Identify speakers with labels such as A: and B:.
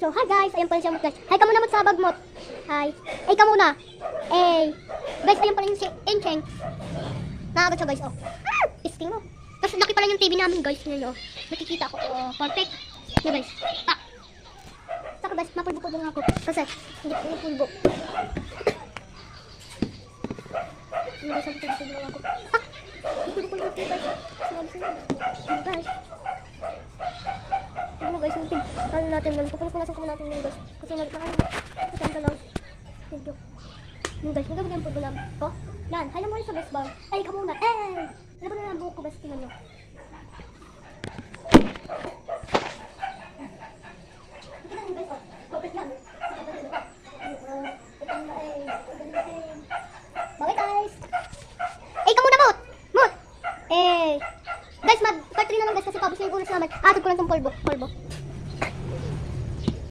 A: So, hi guys! Ayan pala siya guys. Hi ka muna sa bag mo. Hi. Ay ka muna. Guys, ayan pala yung si Encheng. Nakagad siya guys, oh. Pisting mo. Tapos laki pala yung TV namin guys. Yan, oh. Nakikita ko. Oh, perfect. Yan guys. Ah. Saka guys, mapulbo-pulbo nga ako. Kasi, hindi ko pulbo. Yan guys, mapulbo-pulbo nga ako. Ah! Mapulbo-pulbo ako guys. Sinabi. Guys. Ano guys, yung ano natin guys. Pupunasan ko natin yun guys. Kasi nakakita lang. Thank you. Yung guys, nagagawin yung pulbo lang. Oh, yan. Hala mo rin sa baseball. Ay, ikaw muna. Ano ba na ang buhok ko guys? Tingnan nyo.